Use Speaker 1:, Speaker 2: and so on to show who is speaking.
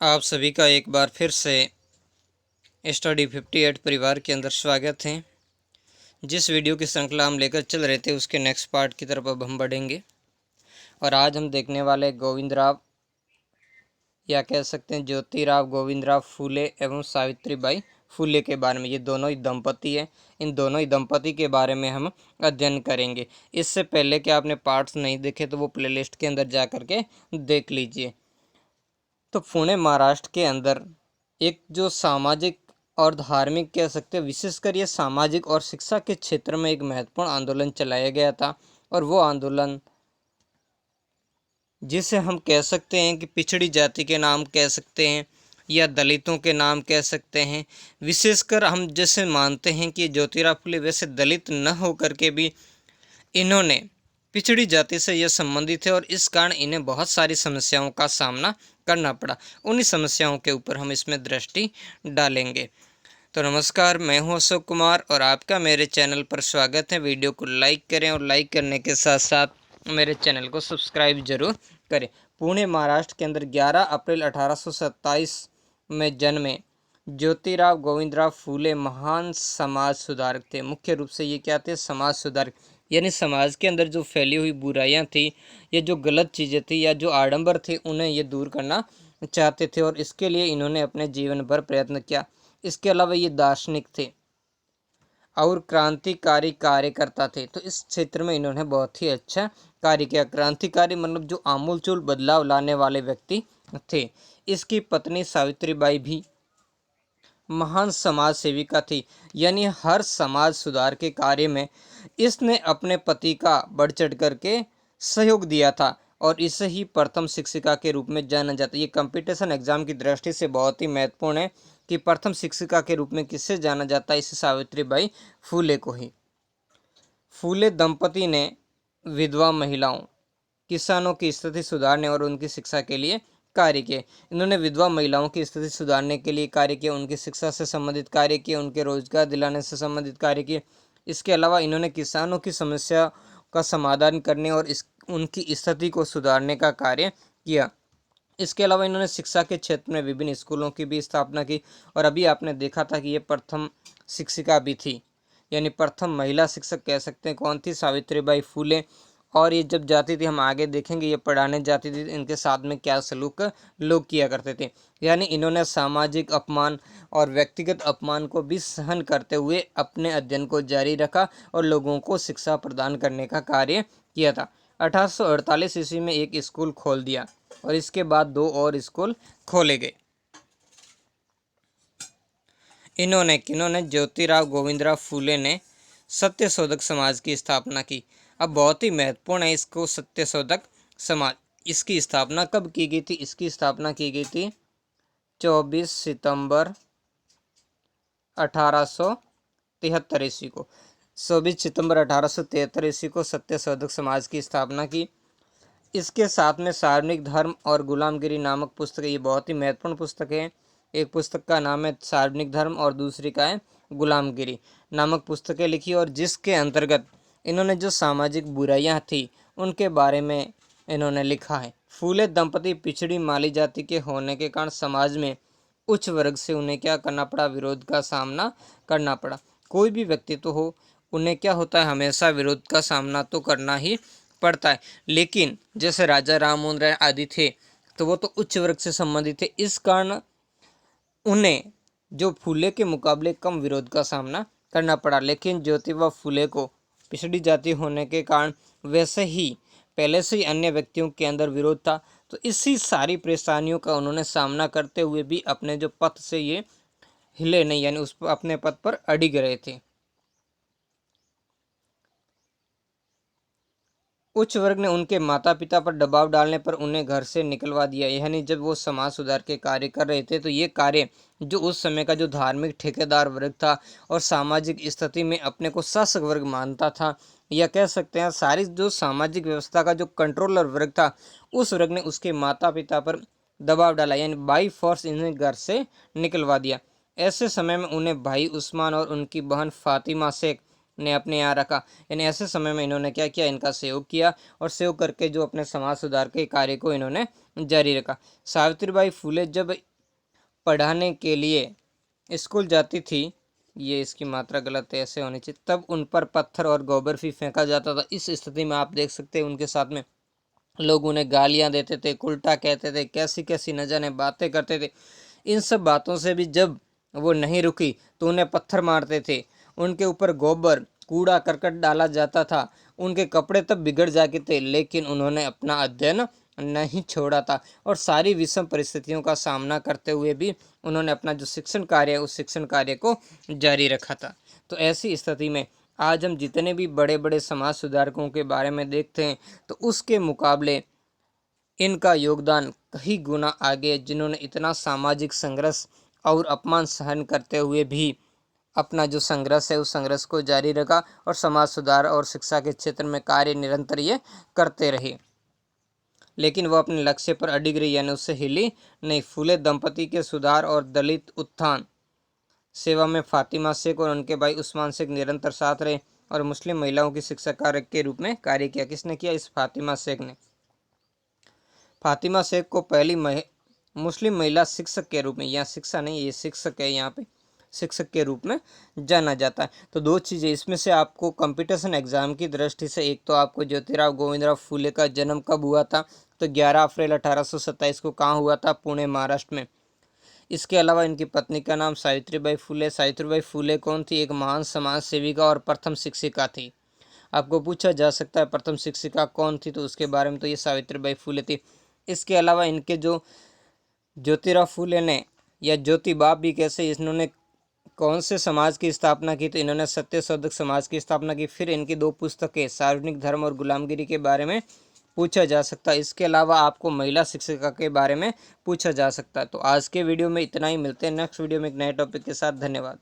Speaker 1: आप सभी का एक बार फिर से स्टडी 58 परिवार के अंदर स्वागत है। जिस वीडियो की श्रृंखला हम लेकर चल रहे थे उसके नेक्स्ट पार्ट की तरफ अब हम बढ़ेंगे और आज हम देखने वाले गोविंदराव या कह सकते हैं ज्योतिराव गोविंदराव फूले एवं सावित्रीबाई फूले के बारे में। ये दोनों ही दंपति हैं। इन दोनों ही दंपति के बारे में हम अध्ययन करेंगे। इससे पहले कि आपने पार्ट्स नहीं देखे तो वो प्लेलिस्ट के अंदर जा कर के देख लीजिए। तो पुणे महाराष्ट्र के अंदर एक जो सामाजिक और धार्मिक कह सकते हैं, विशेषकर ये सामाजिक और शिक्षा के क्षेत्र में एक महत्वपूर्ण आंदोलन चलाया गया था। और वो आंदोलन जिसे हम कह सकते हैं कि पिछड़ी जाति के नाम कह सकते हैं या दलितों के नाम कह सकते हैं। विशेषकर हम जैसे मानते हैं कि ज्योतिराव फुले वैसे दलित न होकर के भी इन्होंने पिछड़ी जाति से यह संबंधित है और इस कारण इन्हें बहुत सारी समस्याओं का सामना करना पड़ा। उन्हीं समस्याओं के ऊपर हम इसमें दृष्टि डालेंगे। तो नमस्कार, मैं हूं अशोक कुमार और आपका मेरे चैनल पर स्वागत है। वीडियो को लाइक करें और लाइक करने के साथ साथ मेरे चैनल को सब्सक्राइब जरूर करें। पुणे महाराष्ट्र के अंदर 11 अप्रैल 1827 में जन्मे ज्योतिराव गोविंदराव फूले महान समाज सुधारक थे। मुख्य रूप से ये क्या थे? समाज सुधारक, यानी समाज के अंदर जो फैली हुई बुराइयां थी या जो गलत चीज़ें थी या जो आडंबर थे उन्हें ये दूर करना चाहते थे और इसके लिए इन्होंने अपने जीवन भर प्रयत्न किया। इसके अलावा ये दार्शनिक थे और क्रांतिकारी कार्यकर्ता थे। तो इस क्षेत्र में इन्होंने बहुत ही अच्छा कार्य किया। क्रांतिकारी मतलब जो आमूलचूल बदलाव लाने वाले व्यक्ति थे। इसकी पत्नी सावित्रीबाई भी महान समाज सेविका थी, यानी हर समाज सुधार के कार्य में इसने अपने पति का बढ़ चढ़ करके सहयोग दिया था और इसे ही प्रथम शिक्षिका के रूप में जाना जाता है। ये कंपटीशन एग्जाम की दृष्टि से बहुत ही महत्वपूर्ण है कि प्रथम शिक्षिका के रूप में किससे जाना जाता है? इसे सावित्रीबाई फूले को ही। फूले दंपति ने विधवा महिलाओं, किसानों की स्थिति सुधारने और उनकी शिक्षा के लिए कार्य किए। इन्होंने विधवा महिलाओं की स्थिति सुधारने के लिए कार्य किए, उनकी शिक्षा से संबंधित कार्य किए, उनके रोजगार दिलाने से संबंधित कार्य किए। इसके अलावा इन्होंने किसानों की समस्या का समाधान करने और उनकी स्थिति को सुधारने का कार्य किया। इसके अलावा इन्होंने शिक्षा के क्षेत्र में विभिन्न स्कूलों की भी स्थापना की और अभी आपने देखा था कि ये प्रथम शिक्षिका भी थी, यानी प्रथम महिला शिक्षक कह सकते हैं। कौन थी? सावित्रीबाई फूले। और ये जब जाती थी, हम आगे देखेंगे, ये पढ़ाने जाती थी, इनके साथ में क्या सलूक लोग किया करते थे। यानी इन्होंने सामाजिक अपमान और व्यक्तिगत अपमान को भी सहन करते हुए अपने अध्ययन को जारी रखा और लोगों को शिक्षा प्रदान करने का कार्य किया था। 1848 ईस्वी में एक स्कूल खोल दिया और इसके बाद 2 और स्कूल खोले गए। किन्होंने ज्योतिराव गोविंदराव फूले ने सत्यशोधक समाज की स्थापना की। अब बहुत ही महत्वपूर्ण है इसको, सत्यशोधक समाज। इसकी स्थापना कब की गई थी? इसकी स्थापना की गई थी 24 सितंबर 1873 ईस्वी को। 24 सितंबर 1873 ईस्वी को सत्यशोधक समाज की स्थापना की। इसके साथ में सार्वजनिक धर्म और गुलामगिरी नामक पुस्तक, ये बहुत ही महत्वपूर्ण पुस्तक है। एक पुस्तक का नाम है सार्वजनिक धर्म और दूसरी का है गुलामगिरी नामक पुस्तकें लिखी और जिसके अंतर्गत इन्होंने जो सामाजिक बुराइयां थी उनके बारे में इन्होंने लिखा है। फूले दंपति पिछड़ी माली जाति के होने के कारण समाज में उच्च वर्ग से उन्हें क्या करना पड़ा? विरोध का सामना करना पड़ा। कोई भी व्यक्ति तो हो, उन्हें क्या होता है? हमेशा विरोध का सामना तो करना ही पड़ता है। लेकिन जैसे राजा राममोहन राय आदि थे तो वो तो उच्च वर्ग से संबंधित थे, इस कारण उन्हें जो फूले के मुकाबले कम विरोध का सामना करना पड़ा। लेकिन ज्योतिबा फूले को पिछड़ी जाति होने के कारण वैसे ही पहले से ही अन्य व्यक्तियों के अंदर विरोध था, तो इसी सारी परेशानियों का उन्होंने सामना करते हुए भी अपने जो पथ से ये हिले नहीं, यानी उस अपने पद पर अडिग रहे थे। उच्च वर्ग ने उनके माता पिता पर दबाव डालने पर उन्हें घर से निकलवा दिया। यानी जब वो समाज सुधार के कार्य कर रहे थे तो ये कार्य जो उस समय का जो धार्मिक ठेकेदार वर्ग था और सामाजिक स्थिति में अपने को शासक वर्ग मानता था, या कह सकते हैं सारी जो सामाजिक व्यवस्था का जो कंट्रोलर वर्ग था, उस वर्ग ने उसके माता पिता पर दबाव डाला, यानी बाई फोर्स इन्हें घर से निकलवा दिया। ऐसे समय में उन्हें भाई उस्मान और उनकी बहन फातिमा शेख ने अपने यहाँ रखा। यानी ऐसे समय में इन्होंने क्या किया? इनका सहयोग किया और सहयोग करके जो अपने समाज सुधार के कार्य को इन्होंने जारी रखा। सावित्रीबाई फूले जब पढ़ाने के लिए स्कूल जाती थी, ये इसकी मात्रा गलत है, ऐसे होनी चाहिए, तब उन पर पत्थर और गोबर भी फेंका जाता था। इस स्थिति में आप देख सकते हैं उनके साथ में लोग उन्हें गालियां देते थे, उल्टा कहते थे, कैसी कैसी न जाने बातें करते थे। इन सब बातों से भी जब वो नहीं रुकी तो उन्हें पत्थर मारते थे, उनके ऊपर गोबर कूड़ा करकट डाला जाता था, उनके कपड़े तब बिगड़ जाते थे, लेकिन उन्होंने अपना अध्ययन नहीं छोड़ा था और सारी विषम परिस्थितियों का सामना करते हुए भी उन्होंने अपना जो शिक्षण कार्य है उस शिक्षण कार्य को जारी रखा था। तो ऐसी स्थिति में आज हम जितने भी बड़े बड़े समाज सुधारकों के बारे में देखते हैं तो उसके मुकाबले इनका योगदान कई गुना आगे है, जिन्होंने इतना सामाजिक संघर्ष और अपमान सहन करते हुए भी अपना जो संघर्ष है उस संघर्ष को जारी रखा और समाज सुधार और शिक्षा के क्षेत्र में कार्य निरंतर ये करते रहे, लेकिन वह अपने लक्ष्य पर अडिग रही, यानी उससे हिली नहीं। फूले दंपति के सुधार और दलित उत्थान सेवा में फातिमा शेख और उनके भाई उस्मान शेख निरंतर साथ रहे और मुस्लिम महिलाओं की शिक्षा कार्य के रूप में कार्य किया। किसने किया? इस फातिमा शेख ने। फातिमा शेख को पहली मुस्लिम महिला शिक्षक के रूप में, यहाँ शिक्षा नहीं, ये शिक्षक है, यहाँ पे शिक्षक के रूप में जाना जाता है। तो दो चीज़ें इसमें से आपको कंपटीशन एग्जाम की दृष्टि से, एक तो आपको ज्योतिराव गोविंदराव फूले का जन्म कब हुआ था, तो 11 अप्रैल 1827 को कहाँ हुआ था? पुणे, महाराष्ट्र में। इसके अलावा इनकी पत्नी का नाम सावित्रीबाई फूले। सावित्रीबाई फूले कौन थी? एक महान समाज सेविका और प्रथम शिक्षिका थी। आपको पूछा जा सकता है प्रथम शिक्षिका कौन थी, तो उसके बारे में तो ये सावित्रीबाई फूले थी। इसके अलावा इनके जो ज्योतिराव फूले ने, या ज्योतिबा भी कैसे, इन्होंने कौन से समाज की स्थापना की? तो इन्होंने सत्यशोधक समाज की स्थापना की। फिर इनकी दो पुस्तकें सार्वजनिक धर्म और गुलामगिरी के बारे में पूछा जा सकता है। इसके अलावा आपको महिला शिक्षिका के बारे में पूछा जा सकता है। तो आज के वीडियो में इतना ही, मिलते हैं नेक्स्ट वीडियो में एक नए टॉपिक के साथ। धन्यवाद।